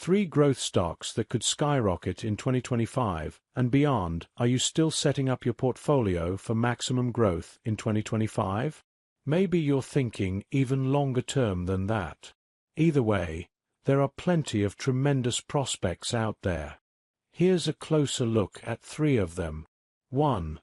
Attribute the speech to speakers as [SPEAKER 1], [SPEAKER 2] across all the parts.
[SPEAKER 1] 3 growth stocks that could skyrocket in 2025 and beyond. Are you still setting up your portfolio for maximum growth in 2025? Maybe you're thinking even longer term than that. Either way, there are plenty of tremendous prospects out there. Here's a closer look at 3 of them. 1.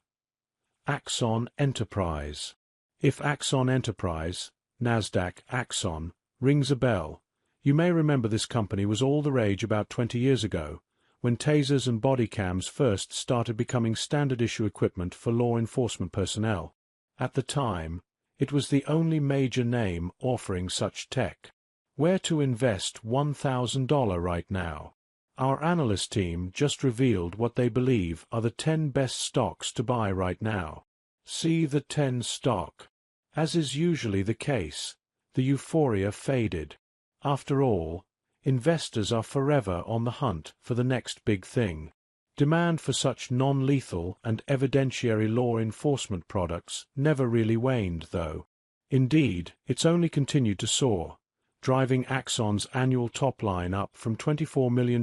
[SPEAKER 1] Axon Enterprise. If Axon Enterprise, Nasdaq Axon, rings a bell, you may remember this company was all the rage about 20 years ago, when tasers and body cams first started becoming standard-issue equipment for law enforcement personnel. At the time, it was the only major name offering such tech. Where to invest $1,000 right now? Our analyst team just revealed what they believe are the 10 best stocks to buy right now. See the 10 stock. As is usually the case, the euphoria faded. After all, investors are forever on the hunt for the next big thing. Demand for such non-lethal and evidentiary law enforcement products never really waned, though. Indeed, it's only continued to soar, driving Axon's annual top line up from $24 million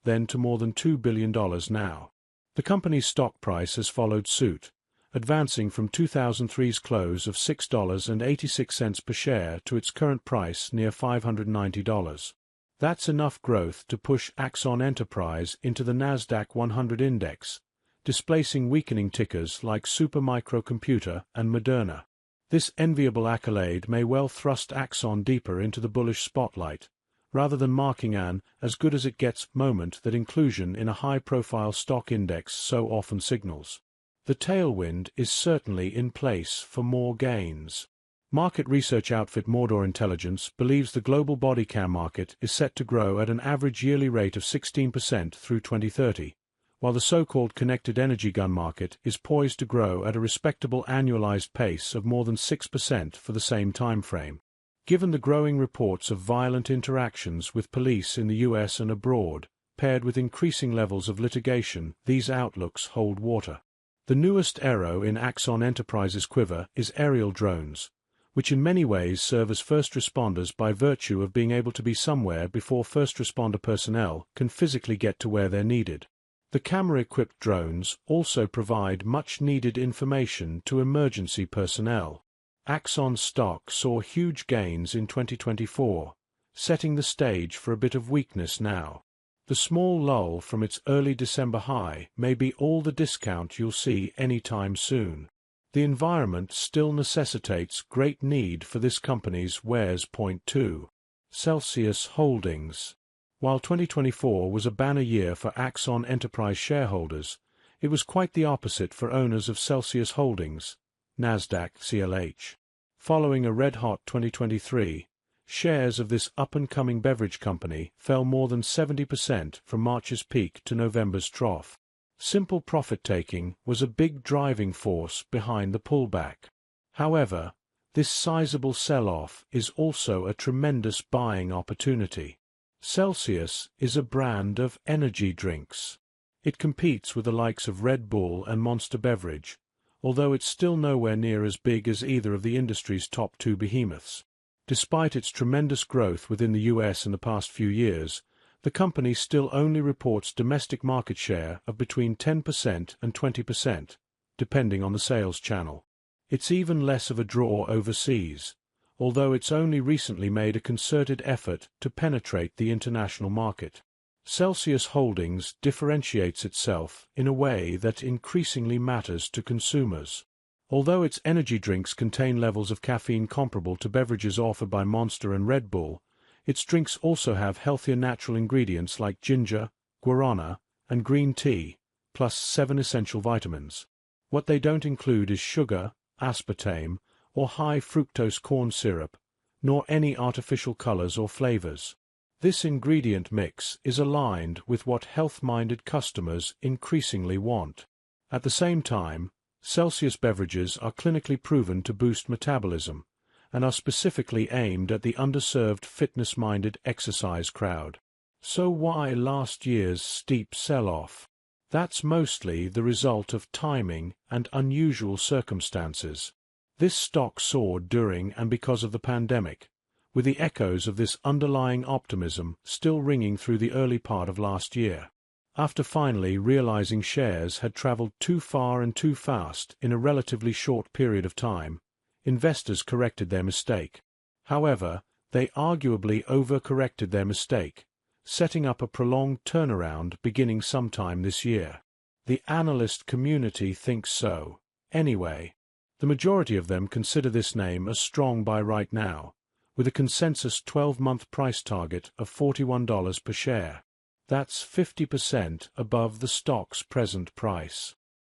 [SPEAKER 1] then to more than $2 billion now. The company's stock price has followed suit, advancing from 2003's close of $6.86 per share to its current price near $590. That's enough growth to push Axon Enterprise into the Nasdaq 100 index, displacing weakening tickers like Supermicro and Moderna. This enviable accolade may well thrust Axon deeper into the bullish spotlight, rather than marking an as-good-as-it-gets moment that inclusion in a high-profile stock index so often signals. The tailwind is certainly in place for more gains. Market research outfit Mordor Intelligence believes the global body cam market is set to grow at an average yearly rate of 16% through 2030, while the so-called connected energy gun market is poised to grow at a respectable annualized pace of more than 6% for the same time frame. Given the growing reports of violent interactions with police in the US and abroad, paired with increasing levels of litigation, these outlooks hold water. The newest arrow in Axon Enterprise's quiver is aerial drones, which in many ways serve as first responders by virtue of being able to be somewhere before first responder personnel can physically get to where they're needed. The camera-equipped drones also provide much-needed information to emergency personnel. Axon stock saw huge gains in 2024, setting the stage for a bit of weakness now. The small lull from its early December high may be all the discount you'll see anytime soon. The environment still necessitates great need for this company's wares. Point 2. Celsius Holdings. While 2024 was a banner year for Axon Enterprise shareholders, it was quite the opposite for owners of Celsius Holdings, Nasdaq CLH. Following a red-hot 2023, shares of this up-and-coming beverage company fell more than 70% from March's peak to November's trough. Simple profit-taking was a big driving force behind the pullback. However, this sizable sell-off is also a tremendous buying opportunity. Celsius is a brand of energy drinks. It competes with the likes of Red Bull and Monster Beverage, although it's still nowhere near as big as either of the industry's top 2 behemoths. Despite its tremendous growth within the US in the past few years, the company still only reports domestic market share of between 10% and 20%, depending on the sales channel. It's even less of a draw overseas, although it's only recently made a concerted effort to penetrate the international market. Celsius Holdings differentiates itself in a way that increasingly matters to consumers. Although its energy drinks contain levels of caffeine comparable to beverages offered by Monster and Red Bull, its drinks also have healthier natural ingredients like ginger, guarana, and green tea, plus 7 essential vitamins. What they don't include is sugar, aspartame, or high-fructose corn syrup, nor any artificial colors or flavors. This ingredient mix is aligned with what health-minded customers increasingly want. At the same time, Celsius beverages are clinically proven to boost metabolism and are specifically aimed at the underserved fitness-minded exercise crowd. So why last year's steep sell-off? That's mostly the result of timing and unusual circumstances. This stock soared during and because of the pandemic, with the echoes of this underlying optimism still ringing through the early part of last year. After finally realizing shares had traveled too far and too fast in a relatively short period of time, investors corrected their mistake. However, they arguably overcorrected their mistake, setting up a prolonged turnaround beginning sometime this year. The analyst community thinks so. Anyway, the majority of them consider this name a strong buy right now, with a consensus 12-month price target of $41 per share. That's 50% above the stock's present price.